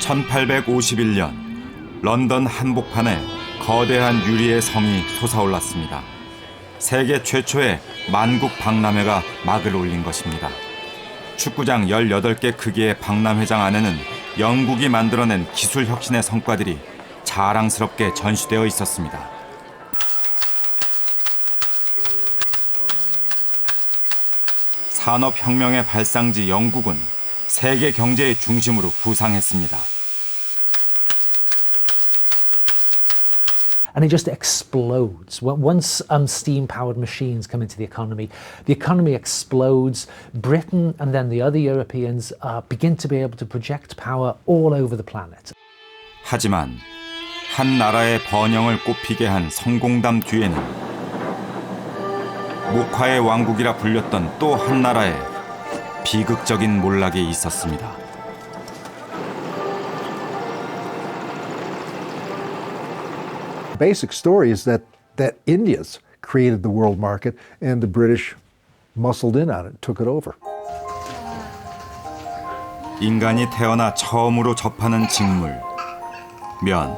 1851년 런던 한복판에 거대한 유리의 성이 솟아올랐습니다. 세계 최초의 만국 박람회가 막을 올린 것입니다. 축구장 18개 크기의 박람회장 안에는 영국이 만들어낸 기술 혁신의 성과들이 자랑스럽게 전시되어 있었습니다. 산업혁명의 발상지 영국은 세계 경제의 중심으로 부상했습니다. And it just explodes. Once steam-powered machines come into the economy explodes. Britain and then the other Europeans begin to be able to project power all over the planet. 하지만 한 나라의 번영을 꽃피게 한 성공담 뒤에는 목화의 왕국이라 불렸던 또 한 나라의 비극적인 몰락이 있었습니다. Basic story is that India's created the world market and the British muscled in on it, took it over. 인간이 태어나 처음으로 접하는 직물, 면.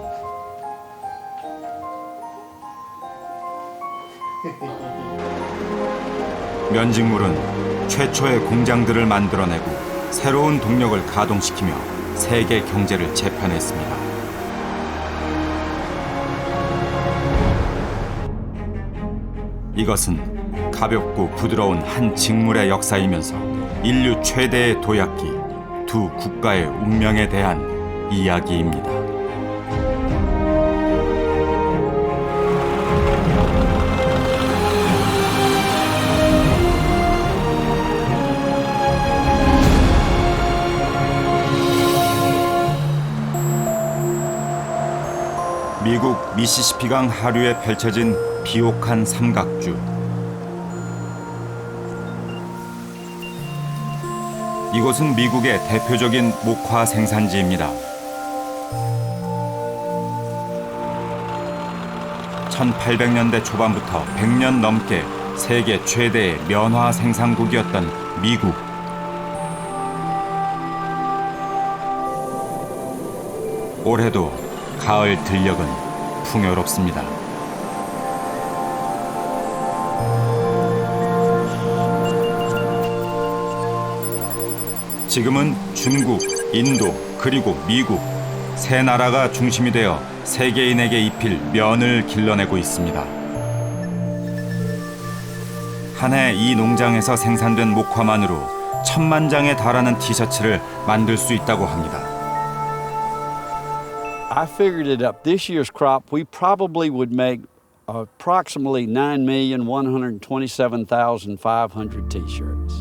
면직물은 최초의 공장들을 만들어내고 새로운 동력을 가동시키며 세계 경제를 재편했습니다. 이것은 가볍고 부드러운 한 직물의 역사이면서 인류 최대의 도약기, 두 국가의 운명에 대한 이야기입니다. 미국 미시시피강 하류에 펼쳐진 비옥한 삼각주. 이곳은 미국의 대표적인 목화 생산지입니다. 1800년대 초반부터 100년 넘게 세계 최대의 면화 생산국이었던 미국. 올해도 가을 들녘은 풍요롭습니다. 지금은 중국, 인도, 그리고 미국 세 나라가 중심이 되어 세계인에게 입힐 면을 길러내고 있습니다. 한 해 이 농장에서 생산된 목화만으로 1000만 장에 달하는 티셔츠를 만들 수 있다고 합니다. I figured it up. This year's crop, we probably would make approximately 9,127,500 t-shirts.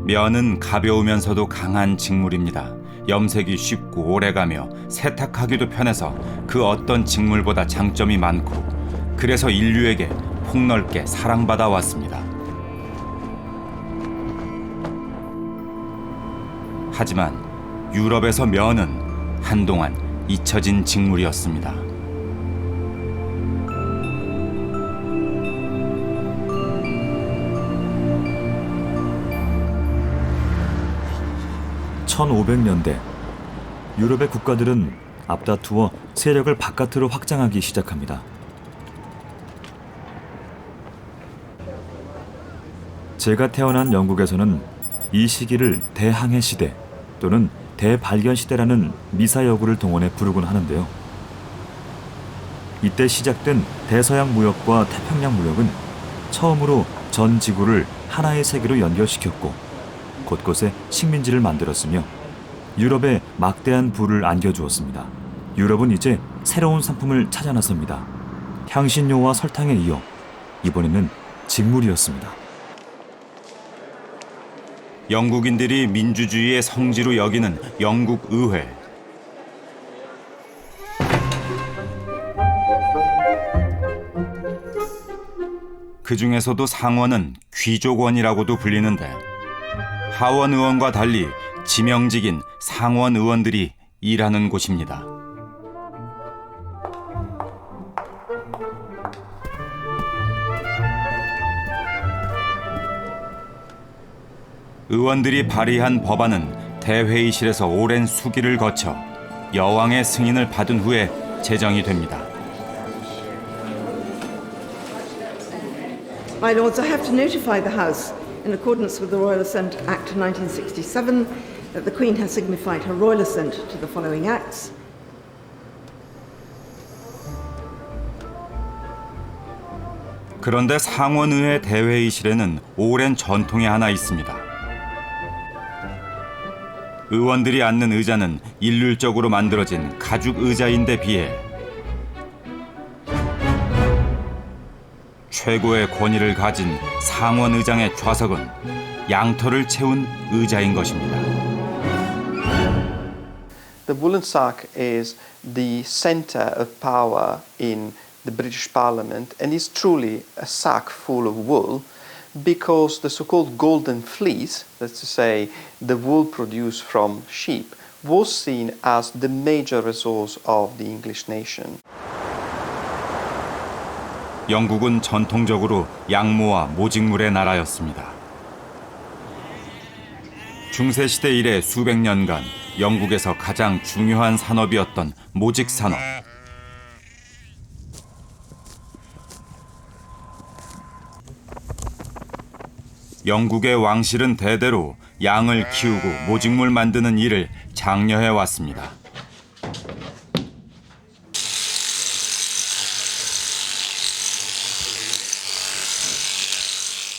면은 가벼우면서도 강한 직물입니다. 염색이 쉽고 오래가며 세탁하기도 편해서 그 어떤 직물보다 장점이 많고 그래서 인류에게 폭넓게 사랑받아 왔습니다. 하지만 유럽에서 면은 한동안 잊혀진 직물이었습니다. (1500년대) 유럽의 국가들은 앞다투어 세력을 바깥으로 확장하기 시작합니다. 제가 태어난 영국에서는 이 시기를 대항해 시대 또는 대발견 시대라는 미사여구를 동원해 부르곤 하는데요. 이때 시작된 대서양 무역과 태평양 무역은 처음으로 전 지구를 하나의 세계로 연결시켰고 곳곳에 식민지를 만들었으며 유럽에 막대한 부를 안겨주었습니다. 유럽은 이제 새로운 상품을 찾아 나섭니다. 향신료와 설탕에 이어 이번에는 직물이었습니다. 영국인들이 민주주의의 성지로 여기는 영국 의회. 그 중에서도 상원은 귀족원이라고도 불리는데 하원 의원과 달리 지명직인 상원 의원들이 일하는 곳입니다. 의원들이 발의한 법안은 대회의실에서 오랜 수기를 거쳐 여왕의 승인을 받은 후에 제정이 됩니다. My Lords, I have to notify the House, in accordance with the Royal Assent Act 1967, that the Queen has signified her royal assent to the following acts. 그런데 상원의회 대회의실에는 오랜 전통이 하나 있습니다. 의원들이 앉는 의자는 일률적으로 만들어진 가죽 의자인데 비해 최고의 권위를 가진 상원 의장의 좌석은 양털을 채운 의자인 것입니다. The woolen sack is the center of power in the British Parliament and is truly a sack full of wool because the so-called golden fleece, that's to say the wool produced from sheep, was seen as the major resource of the English nation. 영국은 전통적으로 양모와 모직물의 나라였습니다. 중세시대 이래 수백 년간 영국에서 가장 중요한 산업이었던 모직 산업. 영국의 왕실은 대대로 양을 키우고 모직물 만드는 일을 장려해 왔습니다.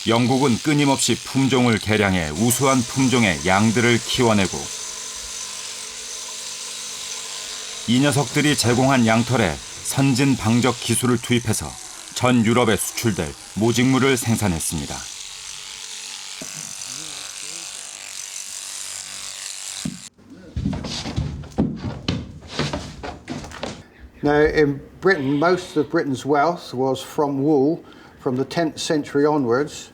영국은 끊임없이 품종을 개량해 우수한 품종의 양들을 키워내고 이 녀석들이 제공한 양털에 선진 방적 기술을 투입해서 전 유럽에 수출될 모직물을 생산했습니다. Now, in Britain, most of Britain's wealth was from wool. From the 10th century onwards,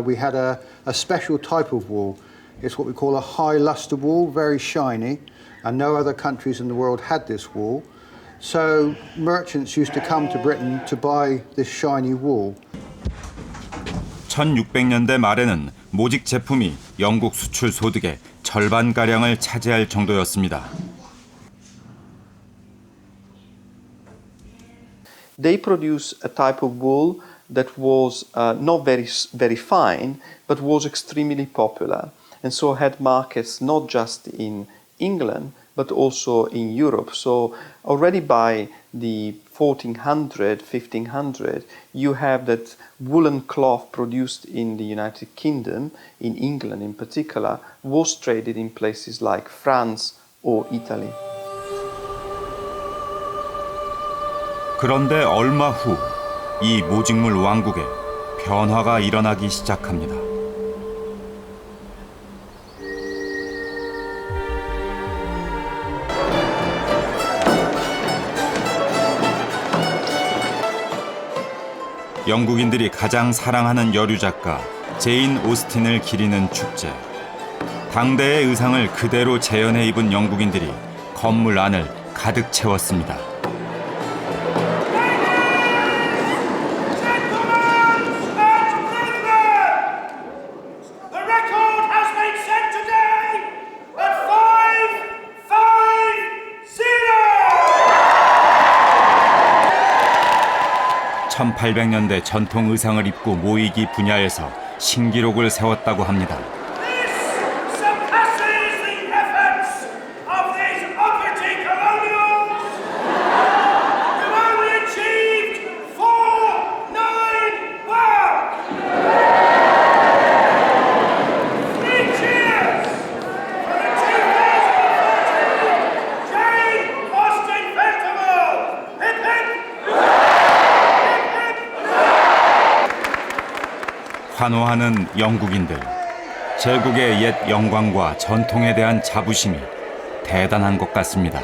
we had a special type of wool. It's what we call a high luster wool, very shiny, and no other countries in the world had this wool. So merchants used to come to Britain to buy this shiny wool. 1600년대 말에는 모직 제품이 영국 수출 소득의 절반가량을 차지할 정도였습니다. They produce a type of wool that was not very fine, but was extremely popular, and so had markets not just in England, but also in Europe. So already by the 1400, 1500, you have that woolen cloth produced in the United Kingdom, in England in particular, was traded in places like France or Italy. 그런데 얼마 후 이 모직물 왕국에 변화가 일어나기 시작합니다. 영국인들이 가장 사랑하는 여류 작가 제인 오스틴을 기리는 축제. 당대의 의상을 그대로 재현해 입은 영국인들이 건물 안을 가득 채웠습니다. (1800년대) 전통 의상을 입고 모이기 분야에서 신기록을 세웠다고 합니다. 환호하는 영국인들. 제국의 옛 영광과 전통에 대한 자부심이 대단한 것 같습니다.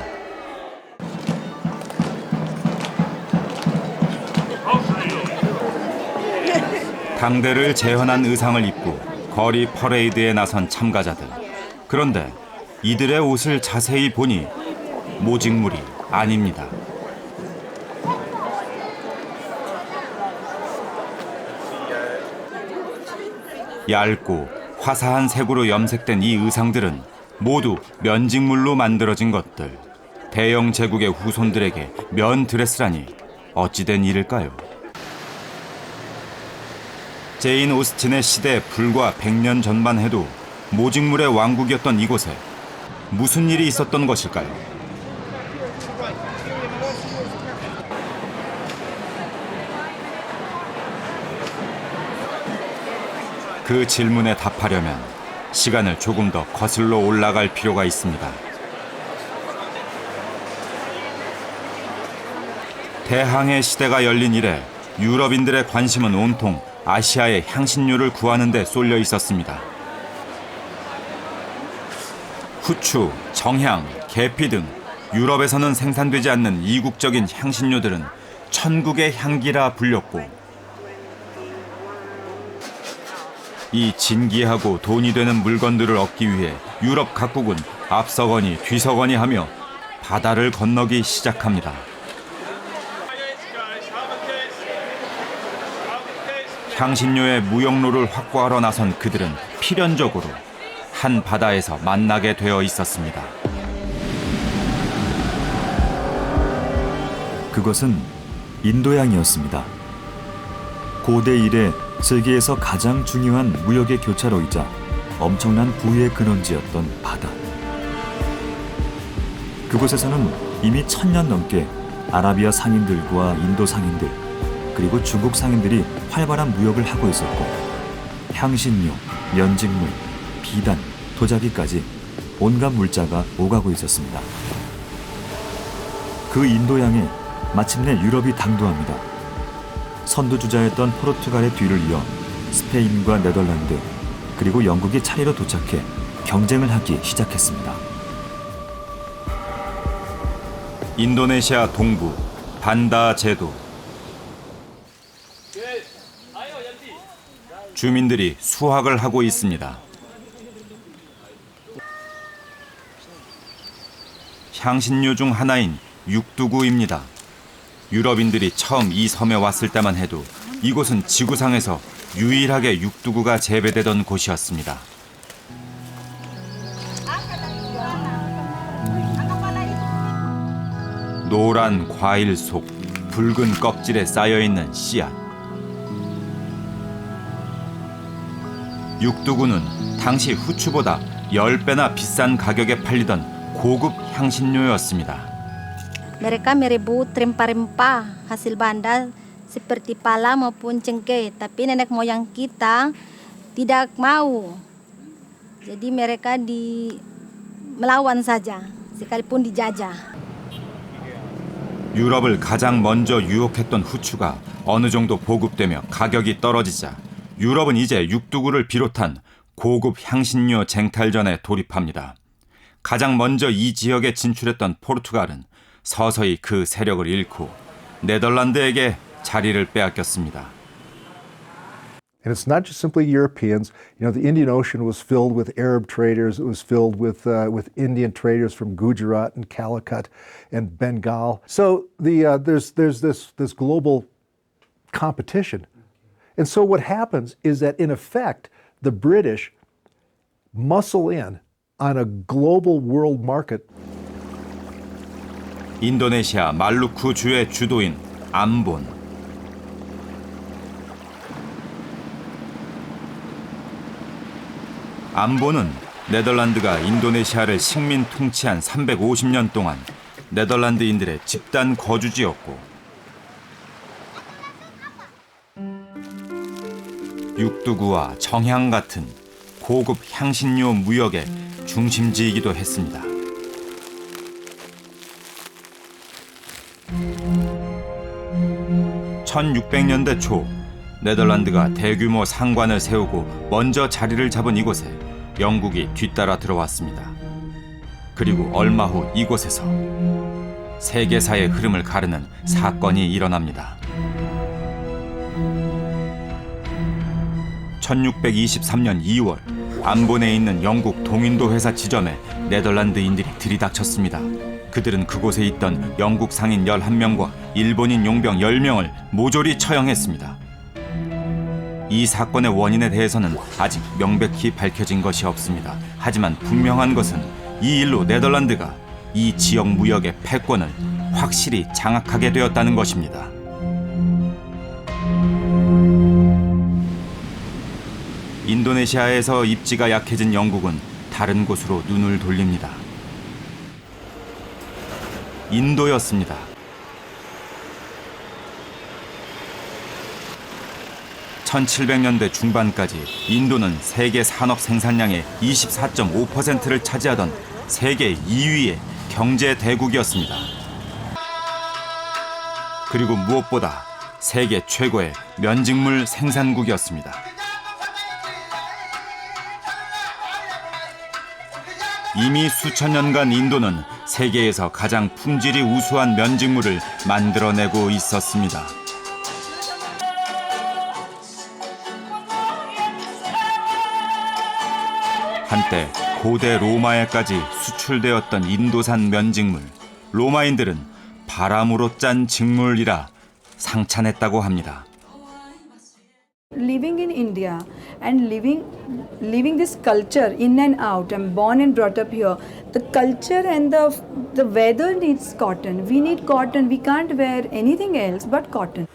당대를 재현한 의상을 입고 거리 퍼레이드에 나선 참가자들. 그런데 이들의 옷을 자세히 보니 모직물이 아닙니다. 얇고 화사한 색으로 염색된 이 의상들은 모두 면직물로 만들어진 것들. 대영 제국의 후손들에게 면 드레스라니 어찌된 일일까요? 제인 오스틴의 시대 불과 100년 전만 해도 모직물의 왕국이었던 이곳에 무슨 일이 있었던 것일까요? 그 질문에 답하려면 시간을 조금 더 거슬러 올라갈 필요가 있습니다. 대항해 시대가 열린 이래 유럽인들의 관심은 온통 아시아의 향신료를 구하는 데 쏠려 있었습니다. 후추, 정향, 계피 등 유럽에서는 생산되지 않는 이국적인 향신료들은 천국의 향기라 불렸고, 이 진기하고 돈이 되는 물건들을 얻기 위해 유럽 각국은 앞서거니 뒤서거니 하며 바다를 건너기 시작합니다. 향신료의 무역로를 확보하러 나선 그들은 필연적으로 한 바다에서 만나게 되어 있었습니다. 그것은 인도양이었습니다. 고대 이래 세계에서 가장 중요한 무역의 교차로이자 엄청난 부의 근원지였던 바다. 그곳에서는 이미 1000년 넘게 아라비아 상인들과 인도 상인들, 그리고 중국 상인들이 활발한 무역을 하고 있었고, 향신료, 면직물, 비단, 도자기까지 온갖 물자가 오가고 있었습니다. 그 인도양에 마침내 유럽이 당도합니다. 선두주자였던 포르투갈의 뒤를 이어 스페인과 네덜란드, 그리고 영국이 차례로 도착해 경쟁을 하기 시작했습니다. 인도네시아 동부 반다 제도. 주민들이 수확을 하고 있습니다. 향신료 중 하나인 육두구입니다. 유럽인들이 처음 이 섬에 왔을 때만 해도 이곳은 지구상에서 유일하게 육두구가 재배되던 곳이었습니다. 노란 과일 속 붉은 껍질에 쌓여있는 씨앗. 육두구는 당시 후추보다 10배나 비싼 가격에 팔리던 고급 향신료였습니다. Mereka merebut rempah-rempah hasil banda seperti pala maupun cengkeh, tapi nenek moyang kita tidak mau. Jadi mereka melawan saja, sekalipun dijajah. 유럽을 가장 먼저 유혹했던 후추가 어느 정도 보급되며 가격이 떨어지자 유럽은 이제 육두구를 비롯한 고급 향신료 쟁탈전에 돌입합니다. 가장 먼저 이 지역에 진출했던 포르투갈은 서서히 그 세력을 잃고 네덜란드에게 자리를 빼앗겼습니다. And it's not just simply Europeans. You know, the Indian Ocean was filled with Arab traders. It was filled with Indian traders from Gujarat and Calicut and Bengal. So there's this global competition. And so what happens is that, in effect, the British muscle in on a global world market. 인도네시아 말루쿠 주의 주도인 암본. 암본은 네덜란드가 인도네시아를 식민 통치한 350년 동안 네덜란드인들의 집단 거주지였고, 육두구와 정향 같은 고급 향신료 무역의 중심지이기도 했습니다. (1600년대) 초 네덜란드가 대규모 상관을 세우고 먼저 자리를 잡은 이곳에 영국이 뒤따라 들어왔습니다. 그리고 얼마 후 이곳에서 세계사의 흐름을 가르는 사건이 일어납니다. 1623년 2월 암본에 있는 영국 동인도 회사 지점에 네덜란드인들이 들이닥쳤습니다. 그들은 그곳에 있던 영국 상인 11명과 일본인 용병 10명을 모조리 처형했습니다. 이 사건의 원인에 대해서는 아직 명백히 밝혀진 것이 없습니다. 하지만 분명한 것은 이 일로 네덜란드가 이 지역 무역의 패권을 확실히 장악하게 되었다는 것입니다. 인도네시아에서 입지가 약해진 영국은 다른 곳으로 눈을 돌립니다. 인도였습니다. (1700년대) 중반까지 인도는 세계 산업 생산량의 24.5%를 차지하던 세계 2위의 경제 대국이었습니다. 그리고 무엇보다 세계 최고의 면직물 생산국이었습니다. 이미 수천 년간 인도는 세계에서 가장 품질이 우수한 면직물을 만들어내고 있었습니다. 한때 고대 로마에까지 수출되었던 인도산 면직물, 로마인들은 바람으로 짠 직물이라 상찬했다고 합니다. Living in India and living this culture in and out. I'm born and brought up here. The culture and the weather needs cotton. We need cotton. We can't wear anything else but cotton.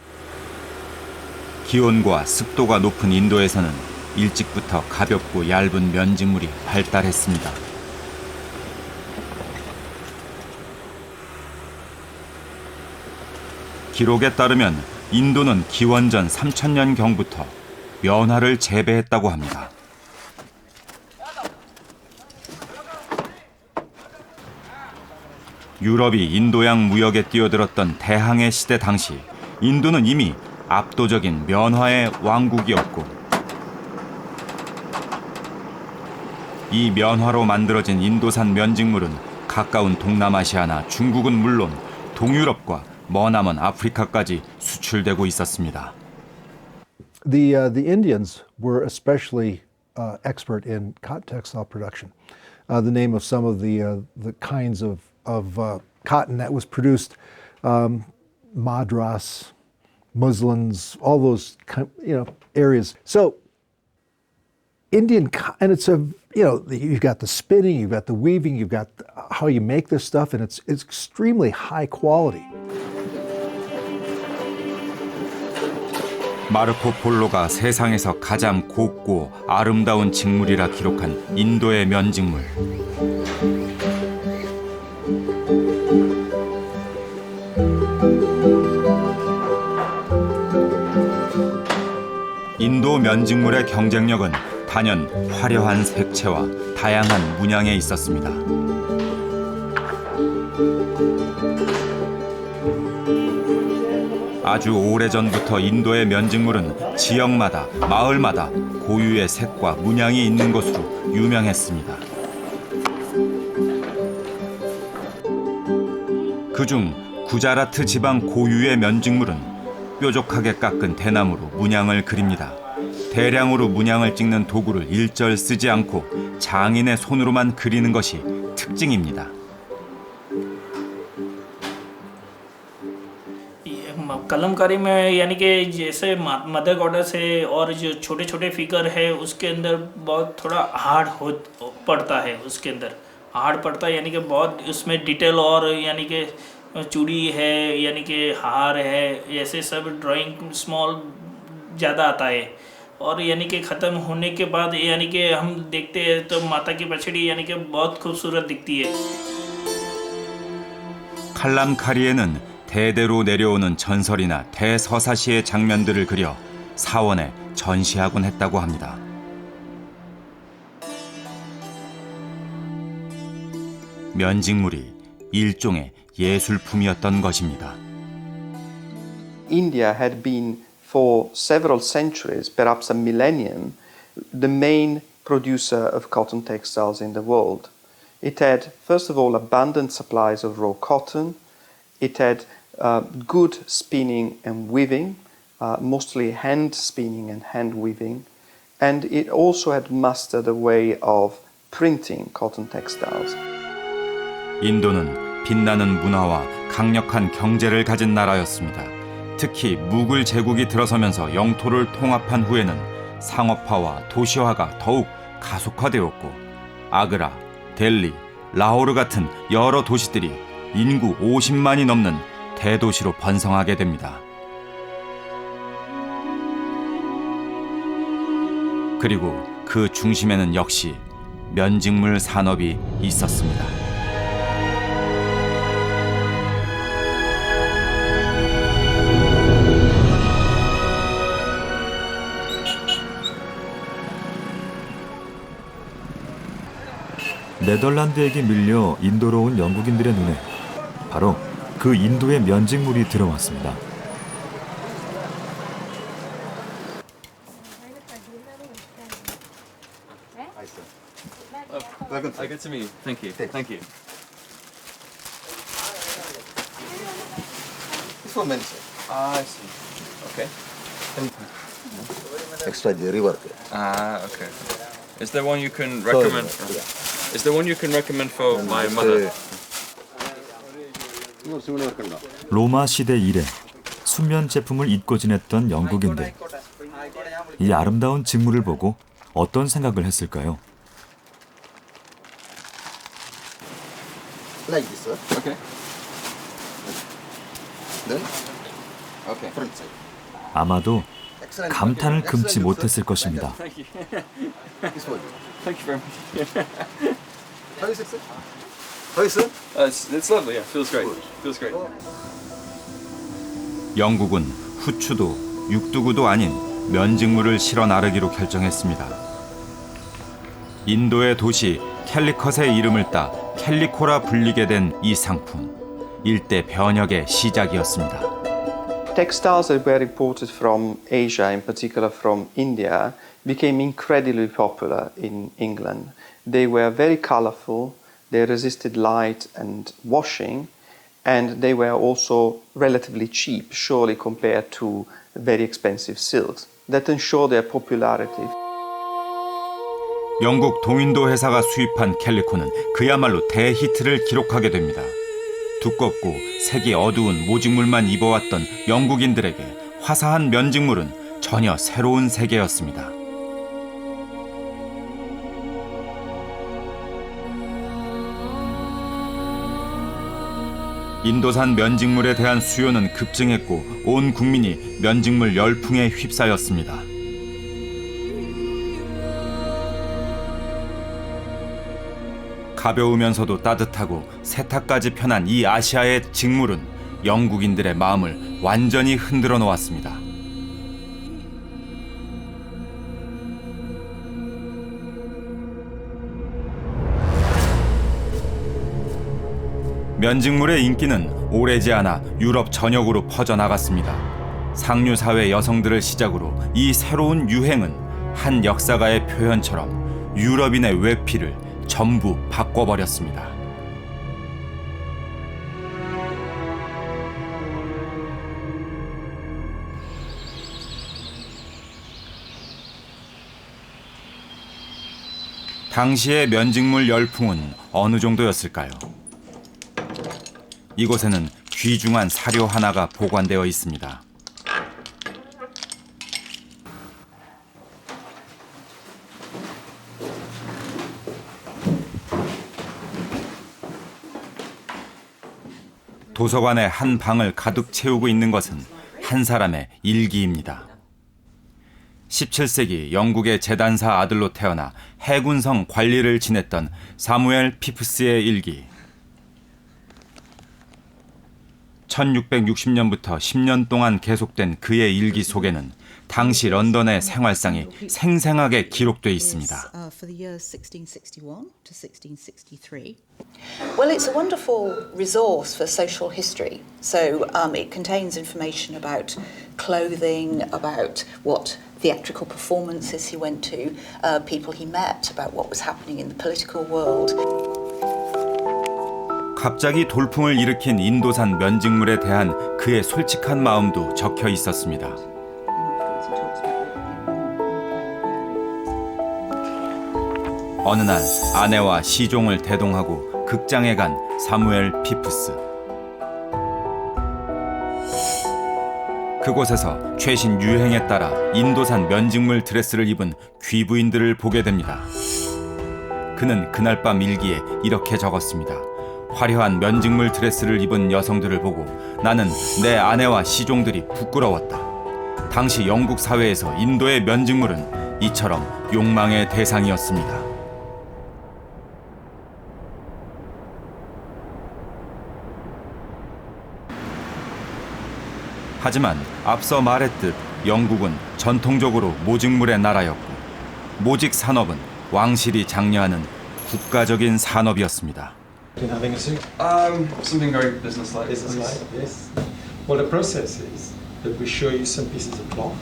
기온과 습도가 높은 인도에서는 일찍부터 가볍고 얇은 면직물이 발달했습니다. 기록에 따르면 인도는 기원전 3000년경부터 면화를 재배했다고 합니다. 유럽이 인도양 무역에 뛰어들었던 대항해 시대 당시 인도는 이미 압도적인 면화의 왕국이었고, 이 면화로 만들어진 인도산 면직물은 가까운 동남아시아나 중국은 물론 동유럽과 머나먼 아프리카까지 수출되고 있었습니다. The Indians were especially expert in cotton textile production. The name of some of the kinds of cotton that was produced, madras, muslins, all those areas. So Indian, and it's you've got the spinning, you've got the weaving, you've got how you make this stuff, and it's extremely high quality. 마르코 폴로가 세상에서 가장 곱고 아름다운 직물이라 기록한 인도의 면직물. 인도 면직물의 경쟁력은 단연 화려한 색채와 다양한 문양에 있었습니다. 아주 오래전부터 인도의 면직물은 지역마다, 마을마다 고유의 색과 문양이 있는 것으로 유명했습니다. 그중 구자라트 지방 고유의 면직물은 뾰족하게 깎은 대나무로 문양을 그립니다. 대량으로 문양을 찍는 도구를 일절 쓰지 않고 장인의 손으로만 करी는 것이 특징입니다. कलमकारी में यानी कि जैसे mother goddess है और जो छोटे छोटे फिगर है उसके अंदर बहुत थोड़ा हार्ड पड़ता है, उसके अंदर हार्ड पड़ता है, यानी कि बहुत उसमें डिटेल और यानी कि चूड़ी है यानी कि हार है, ऐसे सब ड्राइंग स्मॉल ज़्यादा आता है। और यानी कि ख़त्म होने के बाद यानी कि हम देखते हैं तो माता की बछड़ी यानी कि बहुत खूबसूरत दिखती है। 칼람카리에는 대대로 내려오는 전설이나 대서사시의 장면들을 그려 사원에 전시하곤 했다고 합니다. 면직물이 일종의 예술품이었던 것입니다. India had been for several centuries, perhaps a millennium, the main producer of cotton textiles in the world. It had, first of all, abundant supplies of raw cotton. It had good spinning and weaving, mostly hand spinning and hand weaving, and it also had mastered a way of printing cotton textiles. 인도는 빛나는 문화와 강력한 경제를 가진 나라였습니다. 특히 무굴 제국이 들어서면서 영토를 통합한 후에는 상업화와 도시화가 더욱 가속화되었고 아그라, 델리, 라호르 같은 여러 도시들이 인구 50만이 넘는 대도시로 번성하게 됩니다. 그리고 그 중심에는 역시 면직물 산업이 있었습니다. 네덜란드에게 밀려 인도로 온 영국인들의 눈에 바로 그 인도의 면직물이 들어왔습니다. Good to meet you. Thank you. Thank you. For men, sir. I see. Okay. Extra jerry work. Okay. Is there one you can recommend? Is there one you can recommend for my mother? 로마 시대 이래 수면 제품을 입고 지냈던 영국인들. 이 아름다운 직물을 보고 어떤 생각을 했을까요? Like this, sir. Okay. Then, Okay. front side. 아마도 감탄을 금치 못했을 것입니다. Thank you. This one. Thank you very much. How is it, sir? How is it? It's lovely. Yeah, feels great. Feels great. 영국은 후추도 육두구도 아닌 면직물을 실어 나르기로 결정했습니다. 인도의 도시 캘리컷의 이름을 따 캘리코라 불리게 된 이 상품, 일대 변혁의 시작이었습니다. Textiles that were imported from Asia, in particular from India, became incredibly popular in England. They were very colorful, they resisted light and washing, and they were also relatively cheap, surely compared to very expensive silks. That ensured their popularity. 영국 동인도 회사가 수입한 캘리코는 그야말로 대히트를 기록하게 됩니다. 두껍고 색이 어두운 모직물만 입어왔던 영국인들에게 화사한 면직물은 전혀 새로운 세계였습니다. 인도산 면직물에 대한 수요는 급증했고 온 국민이 면직물 열풍에 휩싸였습니다. 가벼우면서도 따뜻하고 세탁까지 편한 이 아시아의 직물은 영국인들의 마음을 완전히 흔들어 놓았습니다. 면직물의 인기는 오래지 않아 유럽 전역으로 퍼져나갔습니다. 상류사회 여성들을 시작으로 이 새로운 유행은 한 역사가의 표현처럼 유럽인의 외피를 전부 바꿔버렸습니다. 당시의 면직물 열풍은 어느 정도였을까요? 이곳에는 귀중한 사료 하나가 보관되어 있습니다. 도서관의 한 방을 가득 채우고 있는 것은 한 사람의 일기입니다. 17세기 영국의 재단사 아들로 태어나 해군성 관리를 지냈던 사무엘 피프스의 일기. 1660년부터 10년 동안 계속된 그의 일기 속에는 당시 런던의 생활상이 생생하게 기록돼 있습니다. Well, it's a wonderful resource for social history. So it contains information about clothing, about what theatrical performances he went to, people he met, about what was happening in the political world. 갑자기 돌풍을 일으킨 인도산 면직물에 대한 그의 솔직한 마음도 적혀 있었습니다. 어느 날 아내와 시종을 대동하고 극장에 간 사무엘 피프스. 그곳에서 최신 유행에 따라 인도산 면직물 드레스를 입은 귀부인들을 보게 됩니다. 그는 그날 밤 일기에 이렇게 적었습니다. 화려한 면직물 드레스를 입은 여성들을 보고 나는 내 아내와 시종들이 부끄러웠다. 당시 영국 사회에서 인도의 면직물은 이처럼 욕망의 대상이었습니다. 하지만 앞서 말했듯 영국은 전통적으로 모직물의 나라였고 모직 산업은 왕실이 장려하는 국가적인 산업이었습니다. Something very business-like. Business-like, yes. Well, the process is that we show you some pieces of cloth.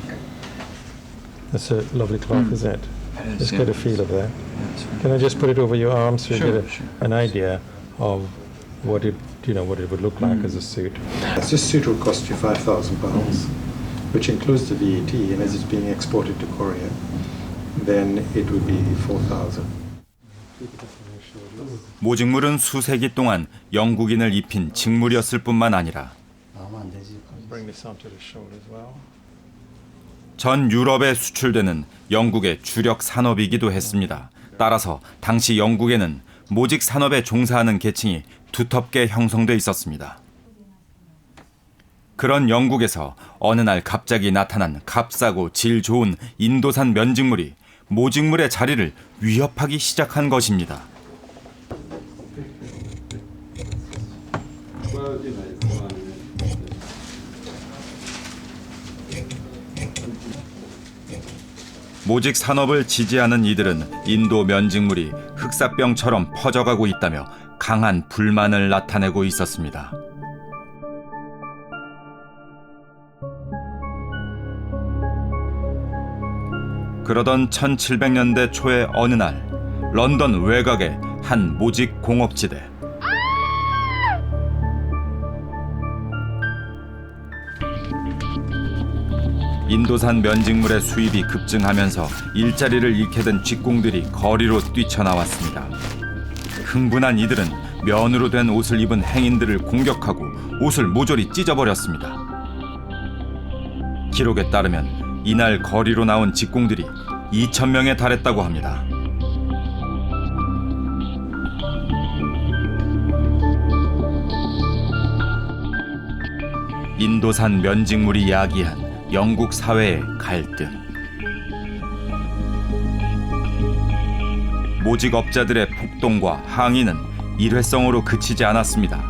That's a lovely cloth, isn't it? Just get a feel of that. Can I just put it over your arm so you get an idea of what it would look like as a suit? This suit will cost you £5,000, which includes the VAT, and as it's being exported to Korea, then it would be 4,000. 모직물은 수세기 동안 영국인을 입힌 직물이었을 뿐만 아니라 전 유럽에 수출되는 영국의 주력 산업이기도 했습니다. 따라서 당시 영국에는 모직 산업에 종사하는 계층이 두텁게 형성돼 있었습니다. 그런 영국에서 어느 날 갑자기 나타난 값싸고 질 좋은 인도산 면직물이 모직물의 자리를 위협하기 시작한 것입니다. 모직 산업을 지지하는 이들은 인도 면직물이 흑사병처럼 퍼져가고 있다며 강한 불만을 나타내고 있었습니다. 그러던 1700년대 초의 어느 날 런던 외곽의 한 모직 공업지대. 인도산 면직물의 수입이 급증하면서 일자리를 잃게 된 직공들이 거리로 뛰쳐나왔습니다. 흥분한 이들은 면으로 된 옷을 입은 행인들을 공격하고 옷을 모조리 찢어버렸습니다. 기록에 따르면 이날 거리로 나온 직공들이 2,000명에 달했다고 합니다. 인도산 면직물이 야기한 영국 사회의 갈등. 모직업자들의 폭동과 항의는 일회성으로 그치지 않았습니다.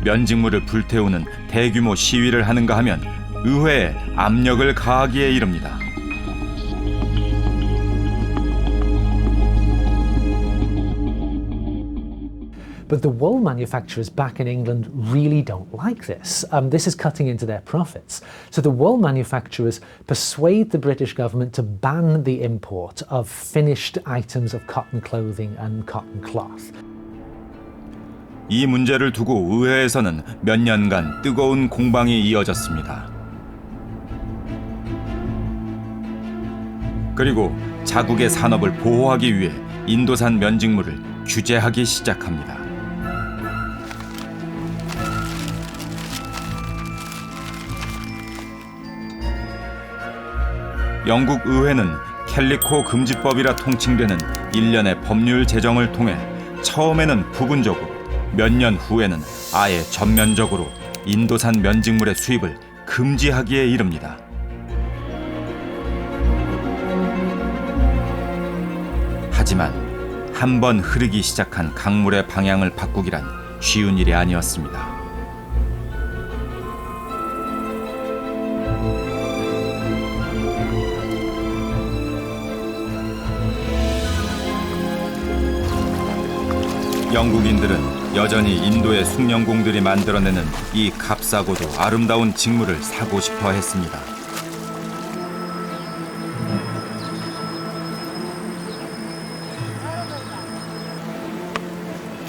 면직물을 불태우는 대규모 시위를 하는가 하면 의회에 압력을 가하기에 이릅니다. But the wool manufacturers back in England really don't like this. This is cutting into their profits. So the wool manufacturers persuade the British government to ban the import of finished items of cotton clothing and cotton cloth. 이 문제를 두고 의회에서는 몇 년간 뜨거운 공방이 이어졌습니다. 그리고 자국의 산업을 보호하기 위해 인도산 면직물을 규제하기 시작합니다. 영국 의회는 캘리코 금지법이라 통칭되는 일련의 법률 제정을 통해 처음에는 부분적으로 몇 년 후에는 아예 전면적으로 인도산 면직물의 수입을 금지하기에 이릅니다. 하지만 한 번 흐르기 시작한 강물의 방향을 바꾸기란 쉬운 일이 아니었습니다. 영국인들은 여전히 인도의 숭령공들이 만들어내는 이 값싸고도 아름다운 직물을 사고 싶어 했습니다.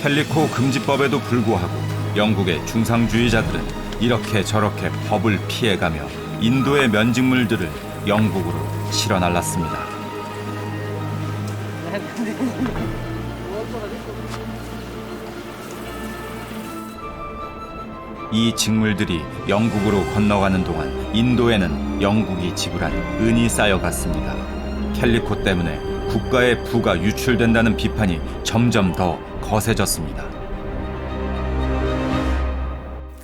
캘리코 금지법에도 불구하고 영국의 중상주의자들은 이렇게 저렇게 법을 피해가며 인도의 면직물들을 영국으로 실어 날랐습니다. 이 직물들이 영국으로 건너가는 동안 인도에는 영국이 지불한 은이 쌓여갔습니다. 캘리코 때문에 국가의 부가 유출된다는 비판이 점점 더 거세졌습니다.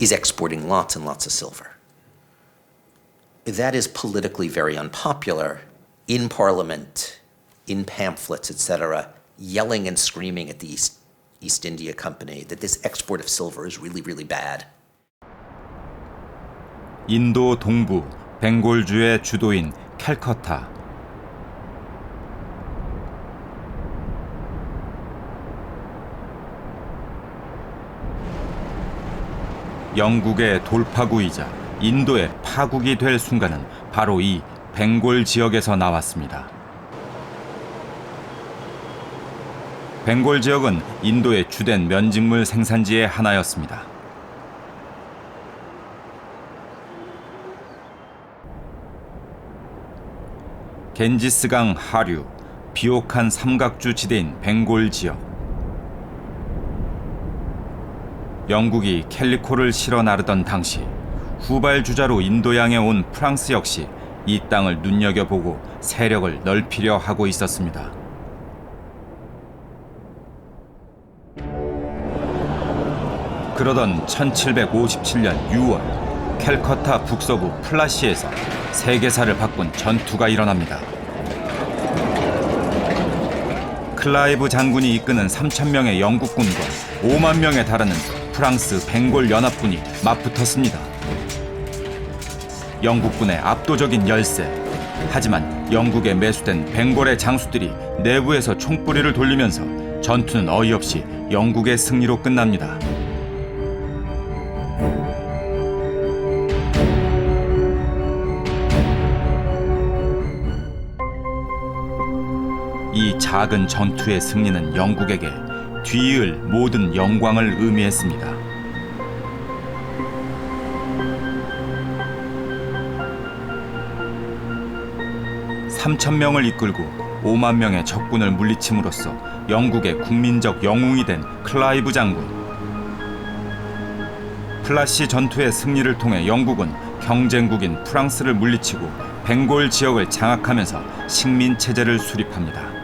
Is exporting lots and lots of silver. That is politically very unpopular in Parliament, in pamphlets, etc., yelling and screaming at the East India Company that this export of silver is really, really bad. 인도 동부 벵골주의 주도인 캘커타. 영국의 돌파구이자 인도의 파국이 될 순간은 바로 이 벵골 지역에서 나왔습니다. 벵골 지역은 인도의 주된 면직물 생산지의 하나였습니다. 겐지스강 하류, 비옥한 삼각주 지대인 벵골 지역. 영국이 캘리코를 실어 나르던 당시 후발주자로 인도양에 온 프랑스 역시 이 땅을 눈여겨보고 세력을 넓히려 하고 있었습니다. 그러던 1757년 6월 캘커타 북서부 플라시에서 세계사를 바꾼 전투가 일어납니다. 클라이브 장군이 이끄는 3,000명의 영국군과 5만 명에 달하는 프랑스 벵골 연합군이 맞붙었습니다. 영국군의 압도적인 열세. 하지만 영국에 매수된 벵골의 장수들이 내부에서 총뿌리를 돌리면서 전투는 어이없이 영국의 승리로 끝납니다. 이 작은 전투의 승리는 영국에게 뒤이을 모든 영광을 의미했습니다. (3,000명을) 이끌고 5만 명의 적군을 물리침으로써 영국의 국민적 영웅이 된 클라이브 장군. 플라시 전투의 승리를 통해 영국은 경쟁국인 프랑스를 물리치고 벵골 지역을 장악하면서 식민 체제를 수립합니다.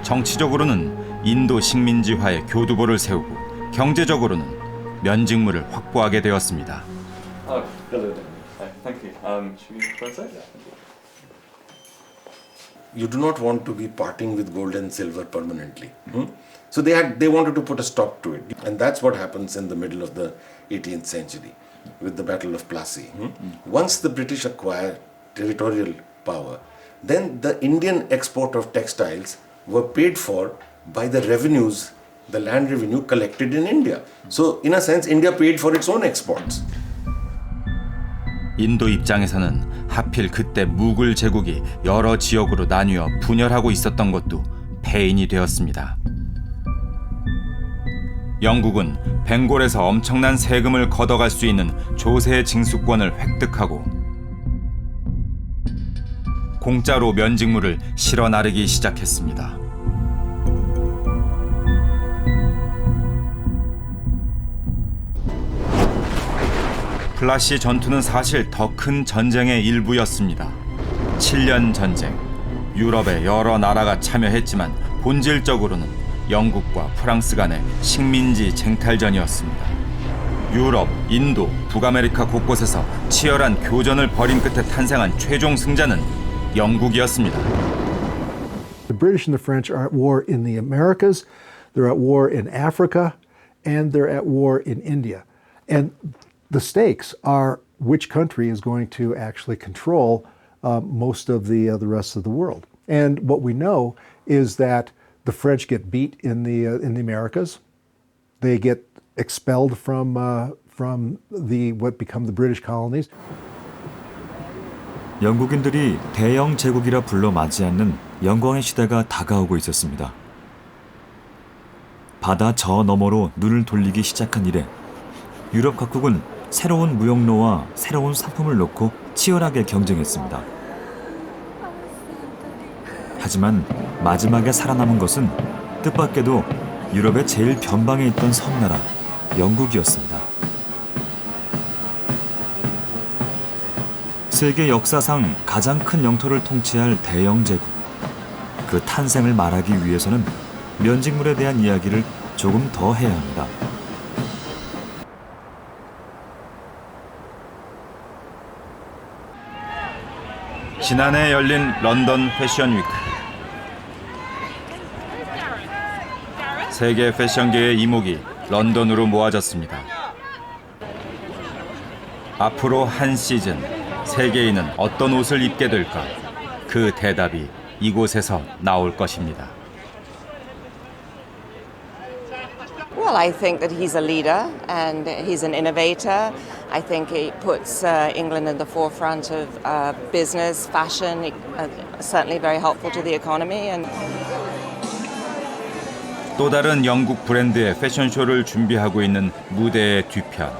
정치적으로는 인도 식민지화의 교두보를 세우고 경제적으로는 면직물을 확보하게 되었습니다. Thank you. Should we translate? You do not want to be parting with gold and silver permanently. So they wanted to put a stop to it. And that's what happens in the middle of the 18th century with the Battle of Plassey. Once the British acquire territorial power, then the Indian export of textiles were paid for by the revenues, the land revenue collected in India. So in a sense, India paid for its own exports. 인도 입장에서는 하필 그때 무굴 제국이 여러 지역으로 나뉘어 분열하고 있었던 것도 패인이 되었습니다. 영국은 벵골에서 엄청난 세금을 걷어갈 수 있는 조세 징수권을 획득하고 공짜로 면직물을 실어 나르기 시작했습니다. 플라시 전투는 사실 더 큰 전쟁의 일부였습니다. 7년 전쟁. 유럽의 여러 나라가 참여했지만 본질적으로는 영국과 프랑스 간의 식민지 쟁탈전이었습니다. 유럽, 인도, 북아메리카 곳곳에서 치열한 교전을 벌인 끝에 탄생한 최종 승자는 영국이었습니다. The British and the French are at war in the Americas, they're at war in Africa, and they're at war in India. And the stakes are which country is going to actually control most of the rest of the world. And what we know is that the French get beat in the Americas. They get expelled from what become the British colonies. 영국인들이 대영 제국이라 불러 맞이하는 영광의 시대가 다가오고 있었습니다. 바다 저 너머로 눈을 돌리기 시작한 이래 유럽 각국은 새로운 무역로와 새로운 상품을 놓고 치열하게 경쟁했습니다. 하지만 마지막에 살아남은 것은 뜻밖에도 유럽의 제일 변방에 있던 섬나라 영국이었습니다. 세계 역사상 가장 큰 영토를 통치할 대영 제국. 그 탄생을 말하기 위해서는 면직물에 대한 이야기를 조금 더 해야 합니다. 지난해 열린 런던 패션 위크. 세계 패션계의 이목이 런던으로 모아졌습니다. 앞으로 한 시즌 세계인은 어떤 옷을 입게 될까? 그 대답이 이곳에서 나올 것입니다. Well, I think that he's a leader and he's an innovator. I think he puts England in the forefront of business, fashion, certainly very helpful to the economy. And 또 다른 영국 브랜드의 패션쇼를 준비하고 있는 무대의 뒤편.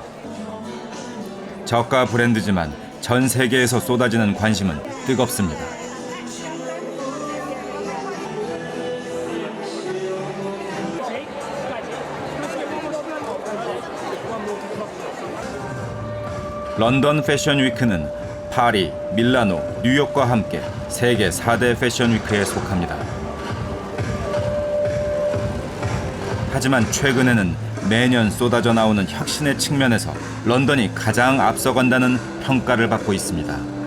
저가 브랜드지만 전 세계에서 쏟아지는 관심은 뜨겁습니다. 런던 패션 위크는 파리, 밀라노, 뉴욕과 함께 세계 4대 패션 위크에 속합니다. 하지만 최근에는 매년 쏟아져 나오는 혁신의 측면에서 런던이 가장 앞서간다는 평가를 받고 있습니다.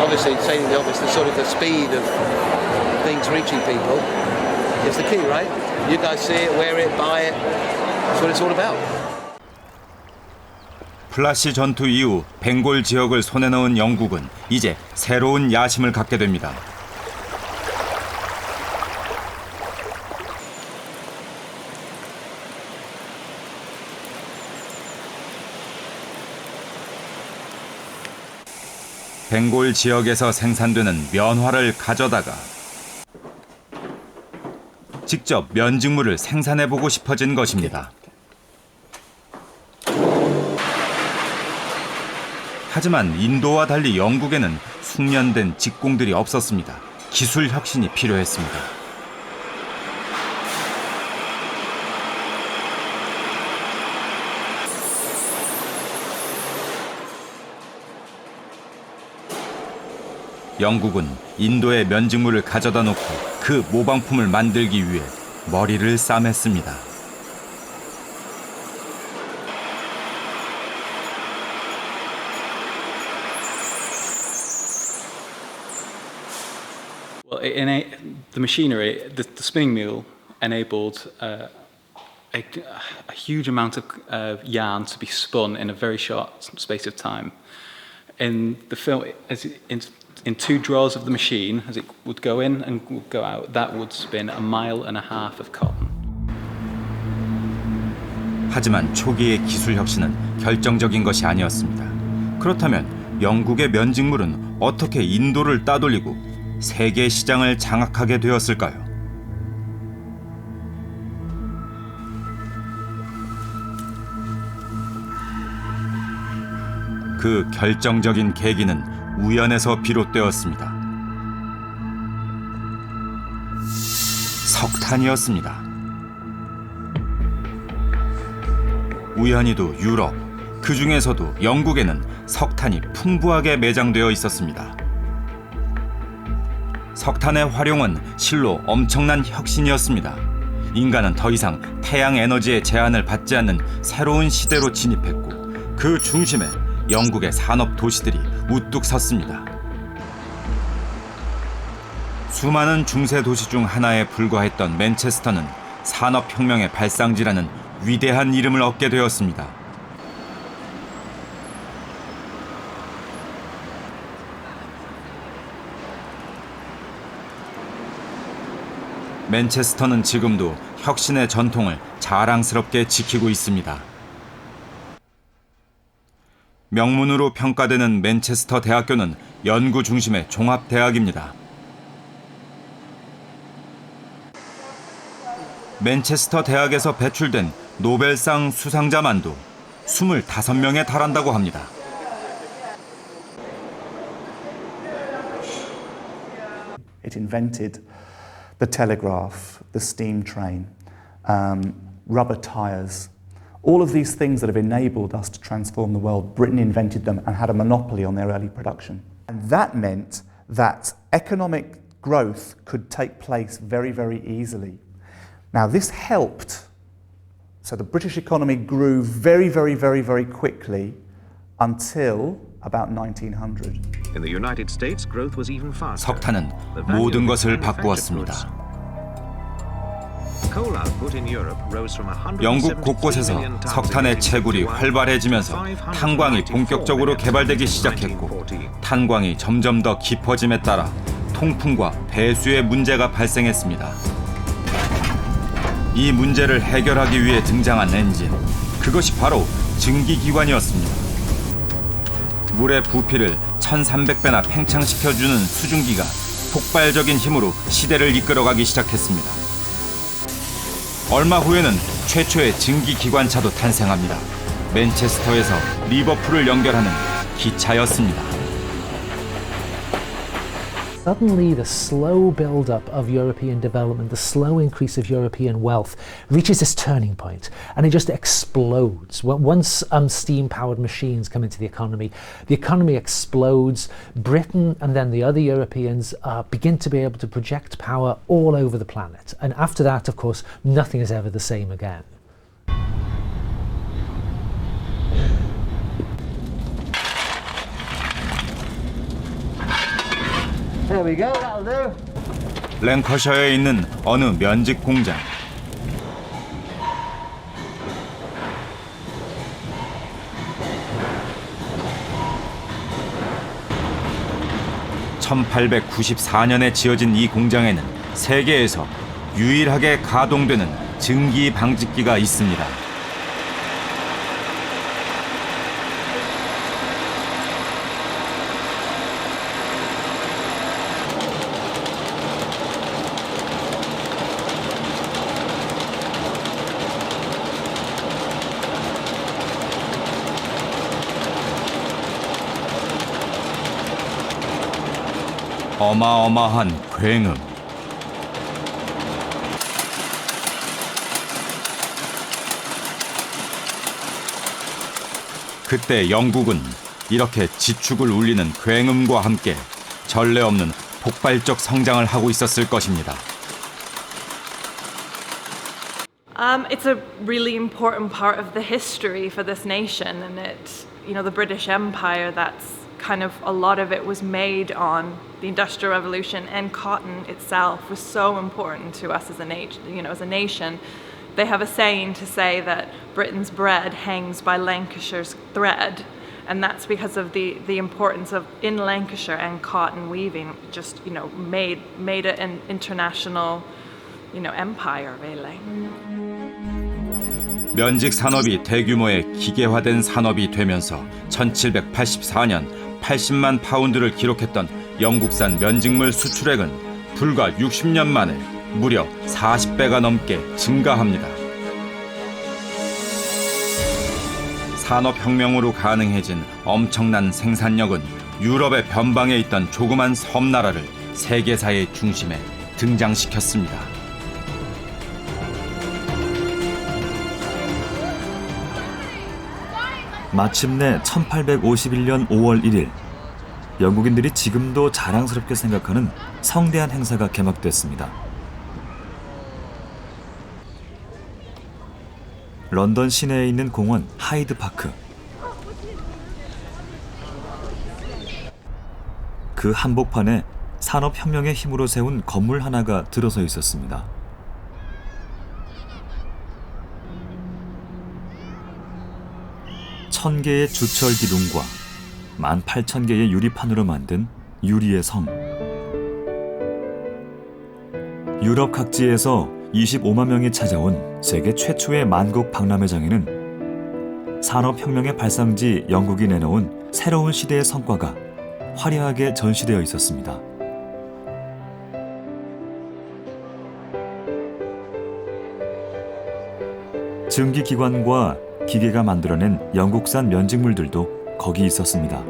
Obviously, saying the obvious, the sort of the speed of things reaching people is the key, right? You guys see it, wear it, buy it. That's what it's all about. 플라시 전투 이후 벵골 지역을 손에 넣은 영국은 이제 새로운 야심을 갖게 됩니다. 벵골 지역에서 생산되는 면화를 가져다가 직접 면직물을 생산해보고 싶어진 것입니다. 하지만 인도와 달리 영국에는 숙련된 직공들이 없었습니다. 기술 혁신이 필요했습니다. 영국은 인도의 면직물을 가져다 놓고 그 모방품을 만들기 위해 머리를 싸맸습니다. Well, the machinery, the spinning mule enabled a huge amount of yarn to be spun in a very short space of time. In the film, in two drawers of the machine, as it would go in and would go out, that would spin 1.5 miles of cotton. 하지만 초기의 기술 혁신은 결정적인 것이 아니었습니다. 그렇다면 영국의 면직물은 어떻게 인도를 따돌리고 세계 시장을 장악하게 되었을까요? 그 결정적인 계기는 우연에서 비롯되었습니다. 석탄이었습니다. 우연히도 유럽, 그 중에서도 영국에는 석탄이 풍부하게 매장되어 있었습니다. 석탄의 활용은 실로 엄청난 혁신이었습니다. 인간은 더 이상 태양 에너지의 제한을 받지 않는 새로운 시대로 진입했고 그 중심에 영국의 산업 도시들이 우뚝 섰습니다. 수많은 중세 도시 중 하나에 불과했던 맨체스터는 산업혁명의 발상지라는 위대한 이름을 얻게 되었습니다. 맨체스터는 지금도 혁신의 전통을 자랑스럽게 지키고 있습니다. 명문으로 평가되는 맨체스터 대학교는 연구 중심의 종합대학입니다. 맨체스터 대학에서 배출된 노벨상 수상자만도 25명에 달한다고 합니다. It invented the telegraph, the steam train, rubber tyres. All of these things that have enabled us to transform the world, Britain invented them and had a monopoly on their early production. And that meant that economic growth could take place very, very easily. Now, this helped. So the British economy grew very, very, very, very quickly until about 1900. In the United States, growth was even faster. 석탄은 모든 것을 바꾸었습니다. 영국 곳곳에서 석탄의 채굴이 활발해지면서 탄광이 본격적으로 개발되기 시작했고, 탄광이 점점 더 깊어짐에 따라 통풍과 배수의 문제가 발생했습니다. 이 문제를 해결하기 위해 등장한 엔진, 그것이 바로 증기기관이었습니다. 물의 부피를 1300배나 팽창시켜주는 수증기가 폭발적인 힘으로 시대를 이끌어가기 시작했습니다. 얼마 후에는 최초의 증기기관차도 탄생합니다. 맨체스터에서 리버풀을 연결하는 기차였습니다. Suddenly, the slow build-up of European development, the slow increase of European wealth, reaches this turning point, and it just explodes. Once steam-powered machines come into the economy explodes. Britain and then the other Europeans begin to be able to project power all over the planet. And after that, of course, nothing is ever the same again. There we go, that'll do. 랭커셔에 있는 어느 면직 공장. (1894년에) 지어진 이 공장에는 세계에서 유일하게 가동되는 증기 방직기가 있습니다. 어마어마한 굉음. 그때 영국은 이렇게 지축을 울리는 굉음과 함께 전례 없는 폭발적 성장을 하고 있었을 것입니다. It's a really important part of the history for this nation, and the British Empire, that's kind of a lot of it was made on the Industrial Revolution, and cotton itself was so important to us as a nation. They have a saying to say that Britain's bread hangs by Lancashire's thread, and that's because of the importance of in Lancashire and cotton weaving just made it an international empire really. 면직 산업이 대규모의 기계화된 산업이 되면서 1784년 80만 파운드를 기록했던 영국산 면직물 수출액은 불과 60년 만에 무려 40배가 넘게 증가합니다. 산업혁명으로 가능해진 엄청난 생산력은 유럽의 변방에 있던 조그만 섬나라를 세계사의 중심에 등장시켰습니다. 마침내 1851년 5월 1일 영국인들이 지금도 자랑스럽게 생각하는 성대한 행사가 개막됐습니다. 런던 시내에 있는 공원 하이드 파크. 그 한복판에 산업혁명의 힘으로 세운 건물 하나가 들어서 있었습니다. (1000) 개의 주철 기둥과 18,000개의 유리판으로 만든 유리의 섬. 유럽 각지에서 25만 명이 찾아온 세계 최초의 만국 박람회장에는 산업혁명의 발상지 영국이 내놓은 새로운 시대의 성과가 화려하게 전시되어 있었습니다. 증기기관과 기계가 만들어낸 영국산 면직물들도 거기 있었습니다.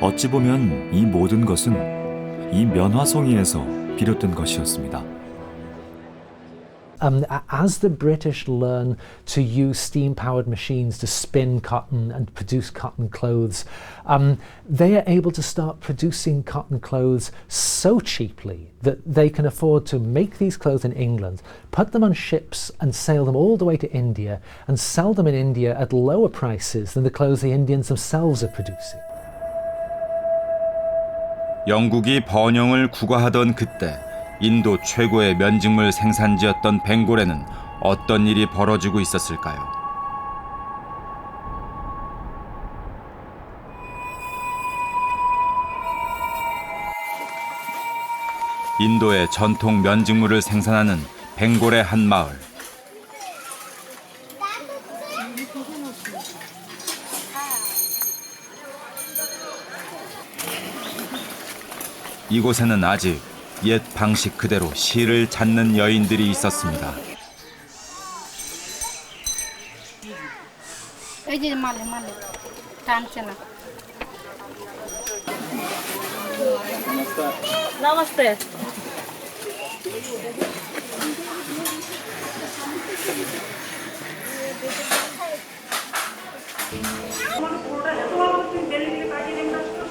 어찌 보면 이 모든 것은 이 면화송이에서 비롯된 것이었습니다. As the British learn to use steam-powered machines to spin cotton and produce cotton clothes, they are able to start producing cotton clothes so cheaply that they can afford to make these clothes in England, put them on ships and sail them all the way to India and sell them in India at lower prices than the clothes the Indians themselves are producing. 영국이 번영을 구가하던 그때 인도 최고의 면직물 생산지였던 벵골에는 어떤 일이 벌어지고 있었을까요? 인도의 전통 면직물을 생산하는 벵골의 한 마을. 이곳에는 아직 옛 방식 그대로 실을 찾는 여인들이 있었습니다. Namaste.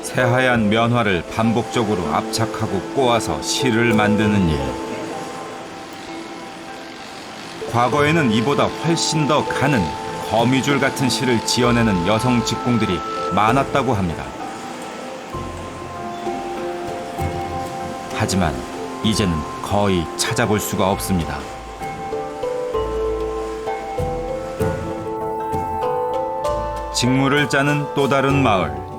새하얀 면화를 반복적으로 압착하고 꼬아서 실을 만드는 일. 과거에는 이보다 훨씬 더 가는 거미줄 같은 실을 지어내는 여성 직공들이 많았다고 합니다. 하지만 이제는 거의 찾아볼 수가 없습니다. 직물을 짜는 또 다른 마을.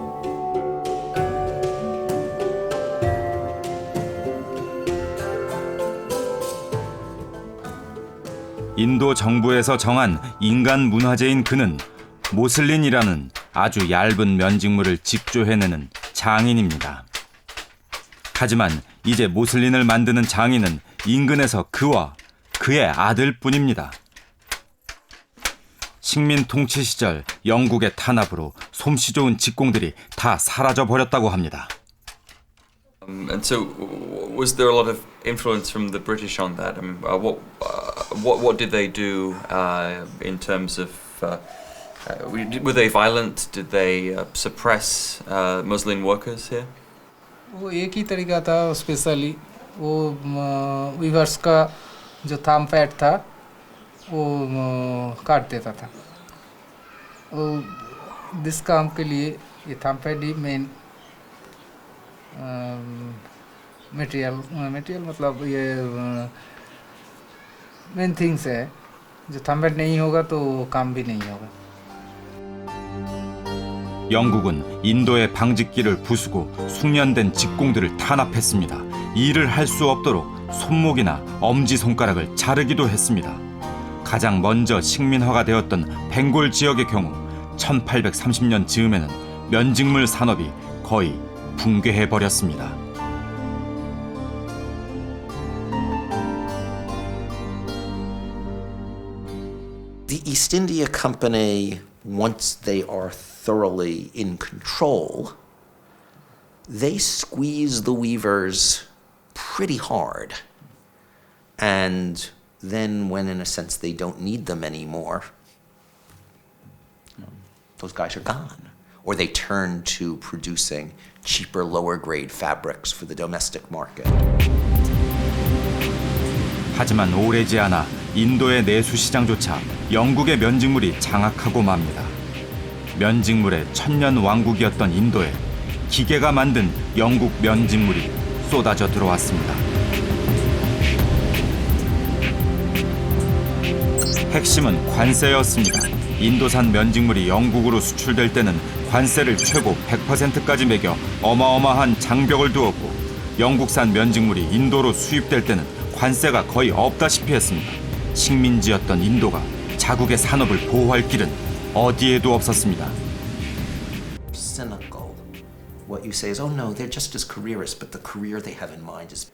인도 정부에서 정한 인간 문화재인 그는 모슬린이라는 아주 얇은 면직물을 직조해내는 장인입니다. 하지만 이제 모슬린을 만드는 장인은 인근에서 그와 그의 아들뿐입니다. 식민 통치 시절 영국의 탄압으로 솜씨 좋은 직공들이 다 사라져 버렸다고 합니다. And so, was there a lot of influence from the British on that? What did they do in terms of? Were they violent? Did they suppress Muslim workers here? वो एक ही तरीका था स्पेशली वो वीवर्स का जो थाम पैड था वो काट देता था जिस काम के लिए ये थाम पैड ही मेन मटेरियल मतलब ये मेन थिंग्स है जो थाम पैड नहीं होगा तो काम भी नहीं होगा. 영국은 인도의 방직기를 부수고 숙련된 직공들을 탄압했습니다. 일을 할 수 없도록 손목이나 엄지손가락을 자르기도 했습니다. 가장 먼저 식민화가 되었던 벵골 지역의 경우 1830년 즈음에는 면직물 산업이 거의 붕괴해버렸습니다. The East India Company, once they are thoroughly in control, they squeeze the weavers pretty hard. And then when, in a sense, they don't need them anymore, those guys are gone. Or they turn to producing cheaper, lower-grade fabrics for the domestic market. 하지만 오래지 않아 인도의 내수 시장조차 영국의 면직물이 장악하고 맙니다. 면직물의 천년 왕국이었던 인도에 기계가 만든 영국 면직물이 쏟아져 들어왔습니다. 핵심은 관세였습니다. 인도산 면직물이 영국으로 수출될 때는 관세를 최고 100%까지 매겨 어마어마한 장벽을 두었고, 영국산 면직물이 인도로 수입될 때는 관세가 거의 없다시피 했습니다. 식민지였던 인도가 자국의 산업을 보호할 길은 어디에도 없었습니다. cynical. What you say is, oh no, they're just as careerists, but the career they have in mind is...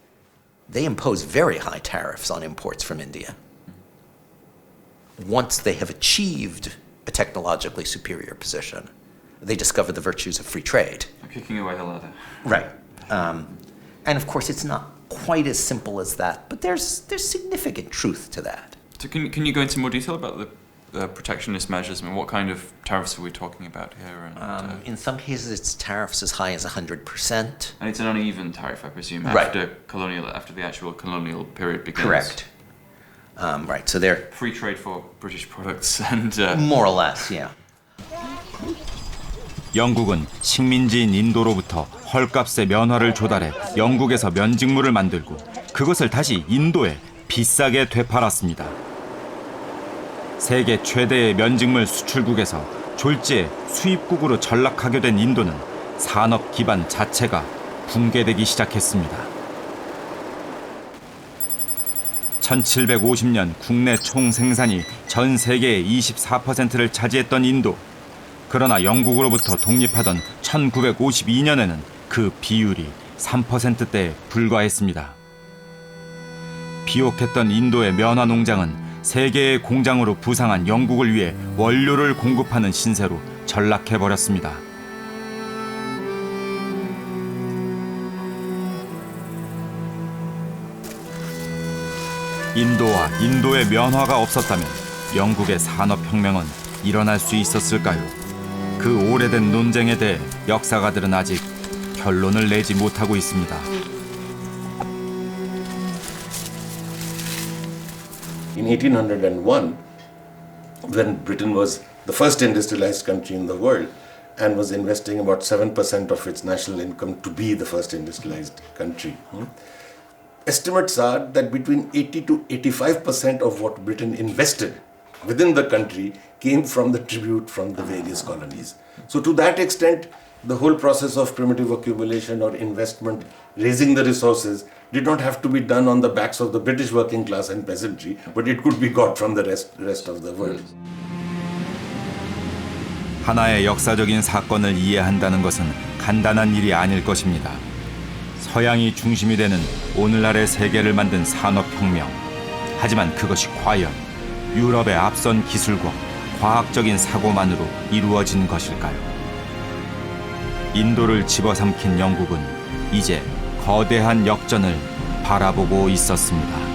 They impose very high tariffs on imports from India. Once they have achieved a technologically superior position, they discover the virtues of free trade. Kicking away a ladder. Right. And of course, it's not quite as simple as that, but there's significant truth to that. So can you go into more detail about the protectionist measures? I mean, what kind of tariffs are we talking about here? And, in some cases, it's tariffs as high as 100%. And it's an uneven tariff, I presume, Right. after the actual colonial period begins. Correct. Right, so they're... Free trade for British products and... More or less, yeah. 영국은 식민지인 인도로부터 헐값의 면화를 조달해 영국에서 면직물을 만들고 그것을 다시 인도에 비싸게 되팔았습니다. 세계 최대의 면직물 수출국에서 졸지에 수입국으로 전락하게 된 인도는 산업 기반 자체가 붕괴되기 시작했습니다. 1750년 국내 총 생산이 전 세계의 24%를 차지했던 인도. 그러나 영국으로부터 독립하던 1952년에는 그 비율이 3%대에 불과했습니다. 비옥했던 인도의 면화 농장은 세계의 공장으로 부상한 영국을 위해 원료를 공급하는 신세로 전락해버렸습니다. 인도와 인도의 면화가 없었다면 영국의 산업혁명은 일어날 수 있었을까요? 그 오래된 논쟁에 대해 역사가들은 아직 결론을 내지 못하고 있습니다. In 1801, when Britain was the first industrialized country in the world and was investing about 7% of its national income to be the first industrialized country, estimates are that between 80 to 85% of what Britain invested within the country came from the tribute from the various colonies. So to that extent, the whole process of primitive accumulation or investment, raising the resources, did not have to be done on the backs of the British working class and peasantry, but it could be got from the rest of the world. 하나의 역사적인 사건을 이해한다는 것은 간단한 일이 아닐 것입니다. 서양이 중심이 되는 오늘날의 세계를 만든 산업혁명. 하지만 그것이 과연 유럽의 앞선 기술과 과학적인 사고만으로 이루어진 것일까요? 인도를 집어삼킨 영국은 이제 거대한 역전을 바라보고 있었습니다.